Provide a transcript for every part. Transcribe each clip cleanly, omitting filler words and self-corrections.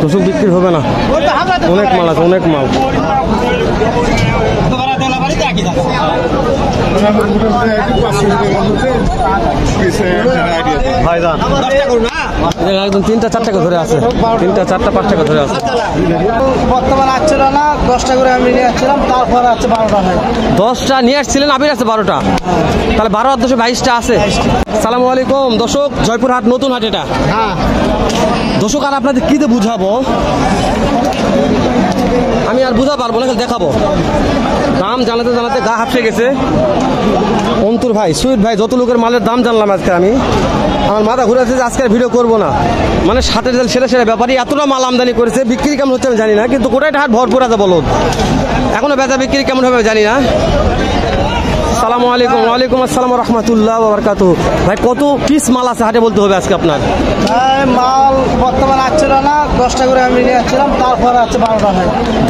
দর্শক বিক্রি হবে না, অনেক মাল আছে, অনেক মাল। একদম 3টা 4 টাকা ধরে আছে, 3টা 4টা 5 টাকা ধরে আছে। বর্তমানে আসছিল না, 10টা করে আমি নিয়ে আসছিলাম, তারপরে আছে 12টা। 10টা নিয়ে আসছিলেন, আবির আছে 12টা, তাহলে 12 আর 10 22টা আছে। সালামু আলাইকুম দর্শক, জয়পুরহাট নতুন হাট এটা। দর্শক আর আপনাদের কি দিয়ে বুঝাবো, আমি আর বুঝা পারবো না, দেখাবো। দাম জানাতে জানাতে গা হাঁপিয়ে গেছে। অন্তর ভাই, সুইট ভাই, যত লোকের মালের দাম জানলাম আজকে আমি, আমার মাথা ঘুরে আছে যে আজকে ভিডিও করবো না। মানে সাথে সেরে সেরে ব্যাপারই এতটা মাল আমদানি করেছে, বিক্রি কেমন হচ্ছে আমি জানি না, কিন্তু গোটাটা হাট ভরপুর আছে বলদ। এখনো বেচা বিক্রি কেমন হবে জানি না। সালামু আলাইকুম। ওয়ালাইকুম আসসালাম রহমতুল্লাহ বারাকাতুহু। ভাই কত পিস মাল আছে হাটে বলতে হবে আজকে আপনার? মাল বর্তমানে আসছিল না, 10টা করে আমি নিয়ে আসছিলাম, তারপরে আছে 12টা।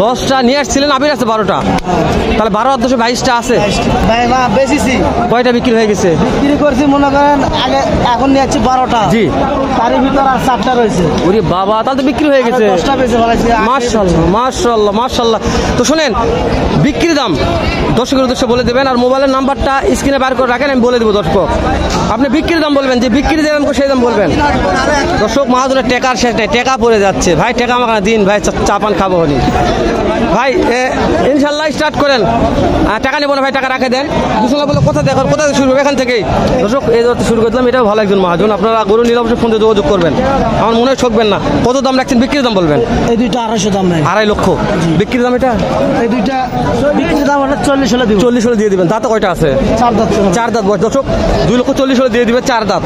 10টা নিয়ে আসছিলেন, আবির আছে 12টা, তাহলে 12 আর 10 22টা আছে। না বেশিছি। কয়টা বিক্রি হয়ে গেছে? বিক্রি করছি মনে করেন আগে, এখন নিয়ে আসছি 12টা। জি, তার ভিতর আর 4টা রয়েছে। ওরে বাবা, তাহলে তো বিক্রি হয়ে গেছে। 10টা বেশি ফেলাইছি। মাশাআল্লাহ মাশাআল্লাহ মাশাআল্লাহ। তো শুনেন, বিক্রির দাম দর্শকের উদ্দেশ্যে বলে দেবেন, আর মোবাইলের নাম্বারটা স্ক্রিনে বার করে রাখেন, আমি বলে দেবো দর্শক। আপনি বিক্রির দাম বলবেন, যে বিক্রি যে দাম সেই দাম বলবেন। দর্শক মাহাজনের টেকার শেষ নেই, টেকা পড়ে যাচ্ছে ভাই, টেকা আমাকে দিন ভাই, চা পান খাবো হনি ভাই। ইনশাল্লাহ স্টার্ট করেন। টাকা নেবো না ভাই, টাকা রাখে দেন। দুশো বলে কোথা দেখো, কোথায় শুরু হবে, এখান থেকেই। দর্শক এই ধরতে শুরু করলাম, এটাও ভালো একজন মহাজন। আপনারা গরু নিলে অবশ্যই ফোন দিয়ে যোগাযোগ করবেন, আমার মনে হয় ঠকবেন না। কত দাম রাখছেন, বিক্রির দাম বলবেন? এই দুইটা 250 দাম নাই, 2.5 লক্ষ বিক্রির দাম। এটা এই দুইটা বিক্রির দাম 40 হলে দিব। 40 হলে দিয়ে দিবেন। দাঁতে কয়টা আছে? 4 দাঁত। 4 দাঁত বয়স। দর্শক 2,40,000 হলে দিয়ে দিবে 4 দাঁত।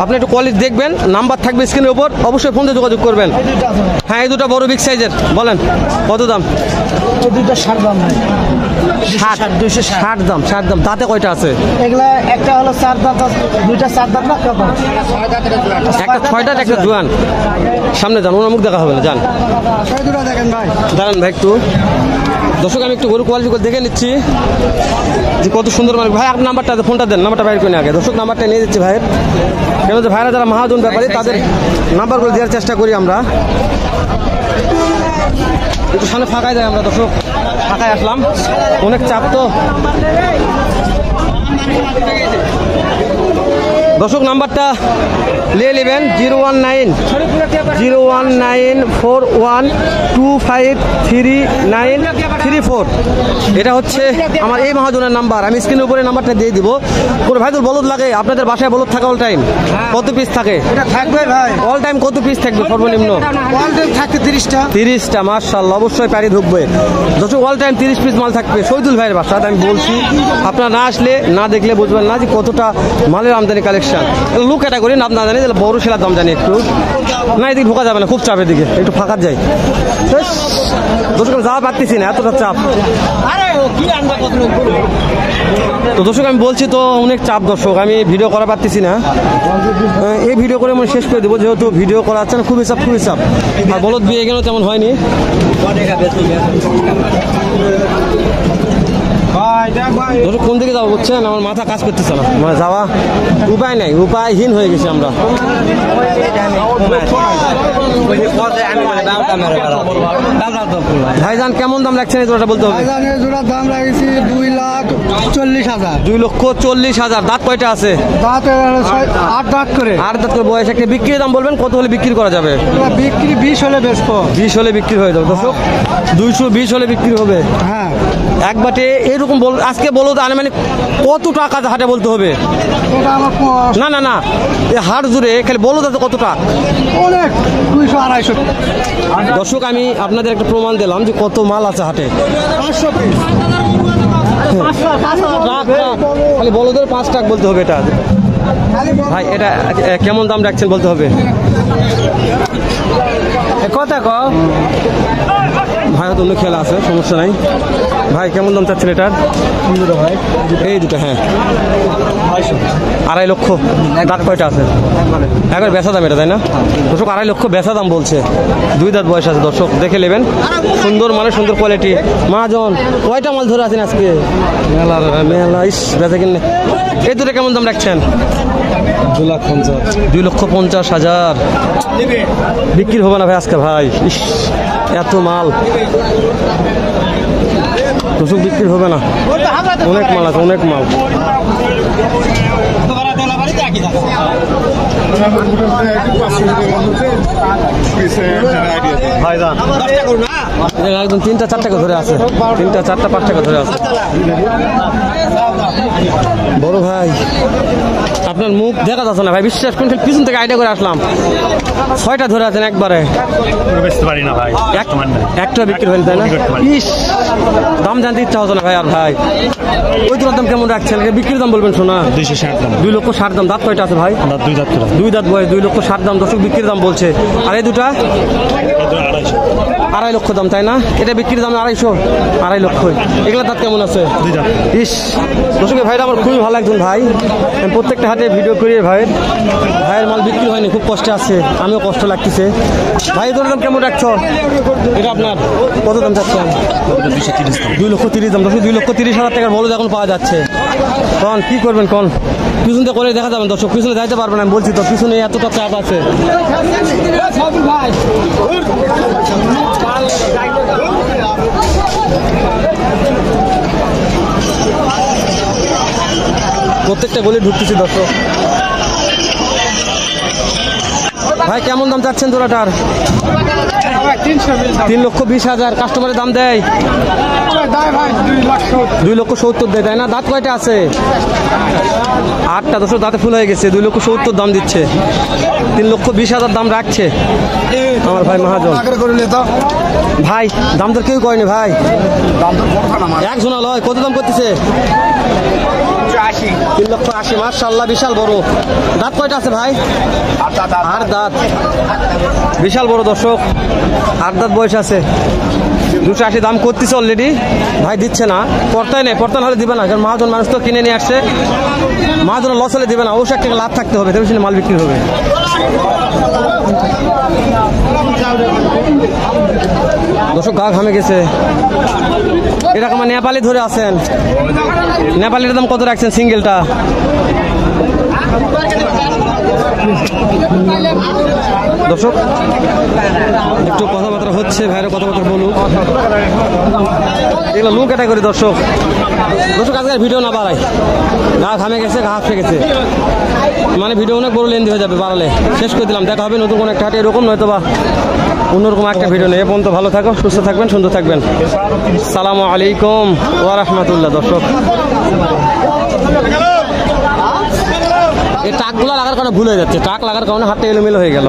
আপনি একটু কোয়ালিটি দেখবেন, নাম্বার থাকবে স্ক্রিনের উপর, অবশ্যই ফোন দিয়ে যোগাযোগ করবেন। হ্যাঁ, এই দুটো বড় বিগ সাইজের, বলেন কত দাম? এই দুইটা 60 দাম নাই। 60 দাম। 60 দাম। দাঁতে কয়টা আছে? এগুলা একটা হলো 4 দাঁত, দুইটা 4 দাঁত না কত? একটা 6 দাঁত, একটা জোয়ান। সামনে যান, ওনার মুখ দেখা হবে না, যান। এই দুটো দেখেন ভাই, দাঁড়ান ভাই একটু। দর্শক আমি একটু গরু কোয়ালিটি করে দেখে নিচ্ছি যে কত সুন্দর মানে। ভাই আপনার নাম্বারটা, ফোনটা দেন, নাম্বারটা বাইর করে আগে। দর্শক নাম্বারটা নিয়ে দিচ্ছি ভাইয়ের, কেন যে ভাইরা যারা মহাজন ব্যাপারী তাদের নাম্বারগুলো দেওয়ার চেষ্টা করি আমরা। একটু সামনে ফাঁকায় যাই আমরা, দর্শক ফাঁকায় আসলাম, অনেক চাপ তো। দর্শক নাম্বারটা নিয়ে নেবেন 01941253934। এটা হচ্ছে আমার এই মহাজনের নাম্বার, আমি স্ক্রিনের উপরে নাম্বারটা দিয়ে দিব। কোনো ভাই তো বলদ লাগে, আপনাদের বাসায় বলদ থাকে অল টাইম? কত পিস থাকে? এটা থাকবে ভাই অল টাইম কত পিস থাকবে সর্বনিম্ন? অল টাইম থাকতে 30টা। 30টা, মাশাআল্লাহ, অবশ্যই পারি ঢুকবে। দর্শক অল টাইম 30 পিস মাল থাকবে শহীদুল ভাইয়ের বাসাতে। আমি বলছি, আপনারা না আসলে না দেখলে বুঝবেন না যে কতটা মালের আমদানি কালেকশন। লু ক্যাটাগরি নাম না জানি, বড় ছেলার দাম জানি একটু। না এদিকে ঢোকা যাবে না, খুব চাপের দিকে, একটু ফাঁকা যাই। দর্শক আমি যাওয়া পারতেছি না, এতটা চাপ। তো দর্শক আমি বলছি তো অনেক চাপ দর্শক, আমি ভিডিও করা পারতেছি না। এই ভিডিও করে আমি শেষ করে দেবো, যেহেতু ভিডিও করা যাচ্ছে না, খুবই চাপ, খুবই চাপ। আর বলদ বিয়ে গেলেও তেমন হয়নি। কোন দিকে যাবো বুঝছেন, আমার মাথা কাজ করতেছে না, মানে যাওয়া উপায় নাই, উপায়হীন হয়ে গেছে আমরা। ভাইজান কেমন দাম রাখছেন এই জোড়াটা বলতে হবে? জোড়ার দাম রাখছি 2,40,000। 2,40,000। দাঁত কয়টা আছে? দাঁত 8 দাঁত করে। 8 দাঁত করে বয়স। একটা বিক্রির দাম বলবেন, কত হলে বিক্রি করা যাবে? বিক্রি 20 হলে বেচবো। 20 হলে বিক্রি হয়ে যাবে দর্শক, 220 হলে বিক্রি হবে। হ্যাঁ, এক বাটে এরকম বল। আজকে বলো তো মানে কত টাকা হাটে বলতে হবে? এটা আমার না না না, এই হাট জুড়ে খালি বলো তো কতটা? অনেক, 200-250। দর্শক আমি আপনাদের একটা প্রমাণ দিলাম যে কত মাল আছে হাটে। 500 পিস। খালি বলদের 5 টাকা বলতে হবে। এটা ভাই এটা কেমন দাম রাখছেন বলতে হবে? কথা কও ভাই, তো অন্য খেলা আছে, সমস্যা নাই। ভাই কেমন দাম চাচ্ছেন এটার? ভাই এই দুটো, হ্যাঁ 2.5 লক্ষ। দাঁত কয়টা আছে? একবার বেচা দাম এটা, তাই না দর্শক? 2.5 লক্ষ বেচা দাম বলছে। 2 দাঁত বয়স আছে দর্শক, দেখে নেবেন। সুন্দর মানে সুন্দর কোয়ালিটি। মহাজন কয়টা মাল ধরে আছেন আজকে? মেলা মেলা, ইস বেচা কিনে। এই দুটো কেমন দাম রাখছেন? 2,50,000 বিক্রি হবে না ভাই আজকে ভাই। ইস, এত মাল দর্শক বিক্রি হবে না, অনেক মাল আছে, অনেক মাল। একদম 3টা 4টা ধরে আছে, 3টা 4টা 5টা ধরে আছে। বড় ভাই আপনার মুখ দেখা যাচ্ছে না ভাই, বিশ্বাস করুন, পিছন থেকে আইডিয়া করে আসলাম। 6টা ধরে আছেন একবারে, একটা বিক্রি হয়নি তাই না? ইস, দাম জানতে ইচ্ছা হতো না ভাই। আর ভাই ওই দুটার দাম কেমন রাখছেন? বিক্রির দাম বলবেন শোনা। 2,60,000 দাম। দাঁত কয়টা আছে ভাই? 2 দাঁত বয়স, 2,60,000 দাম দর্শক বিক্রির দাম বলছে। আর এই দুটা 2.5 লক্ষ দাম তাই না? এটা বিক্রির দাম 2.5 লক্ষ। এগুলো দাঁত কেমন আছে? 2 দাঁত। ইস, দর্শক ভাইরা আমার খুবই ভালো একজন ভাই, আমি প্রত্যেকটা হাটে ভিডিও করি। ভাইয়ের মাল বিক্রি হয়নি, খুব কষ্টে আছে, আমিও কষ্ট লাগতেছে। ভাই এদের দাম কেমন রাখছো? এটা আপনার কত দাম চাচ্ছেন? 2,30,000 দাম। দর্শক 2,30,000 টাকার বলদ এখন পাওয়া যাচ্ছে। কন কি করবেন কন? পিছনে করে দেখা যাবেন দর্শক, পিছনে যাইতে পারবেন না, আমি বলছি তো, পিছনে এতটা চাপ আছে। প্রত্যেকটা গলি ঢুকতেছি দর্শক। ভাই কেমন দাম চাচ্ছেন জোড়াটার? 3,20,000। কাস্টমারের দাম দেয় 2,70,000 দেয় তাই না? দাঁত কয়টা আছে? 8টা। দর্শক দাঁতে ফুল হয়ে গেছে, 2,70,000 দাম দিচ্ছে, 3,20,000 দাম রাখছে আমার ভাই মহাজন। ভাই দাম তো কেউ কয়নি ভাই, একজনা লয়। কত দাম করতেছে? 3,80,000। মাশাআল্লাহ, বিশাল বড়। দাঁত কয়টা আছে ভাই? 8 দাঁত, বিশাল বড় দর্শক, 8 দাঁত বয়স আছে। 280 দাম করতেছে অলরেডি, ভাই দিচ্ছে না। পর্তায় নেই, পর্তাল হলে দিবে না, কারণ মহাজন মানুষ তো কিনে নিয়ে আসছে, মহাজন লস হলে দিবে না। অবশ্যই একটা লাভ থাকতে হবে, তবে মাল বিক্রি হবে। দর্শক গা ঘামে গেছে। এরকম নেপালি ধরে আছেন, নেপালির দাম কত রাখছেন সিঙ্গেলটা? দর্শক একটু কথাবার্তা হচ্ছে, ভাইয়ের কথাবার্তা বলুক, এগুলো লো ক্যাটাগরি দর্শক। আজকে ভিডিও না বাড়াই, গা ঘামে গেছে, গা হাঁপে গেছে, মানে ভিডিও অনেক বড় লেন্দি হয়ে যাবে, বাড়ালে শেষ করে দিলাম। দেখা হবে নতুন কোনো একটা হাটে, এরকম নয়তো বা অন্যরকম একটা ভিডিও নেই। এ পর্যন্ত ভালো থাকো, সুস্থ থাকবেন, সুন্দর থাকবেন। আসসালামু আলাইকুম ওয়া রাহমাতুল্লাহ। দর্শক এই টাকগুলো লাগার কারণে ভুল হয়ে যাচ্ছে, টাক লাগার কারণে হাতটা এলোমেলো হয়ে গেল।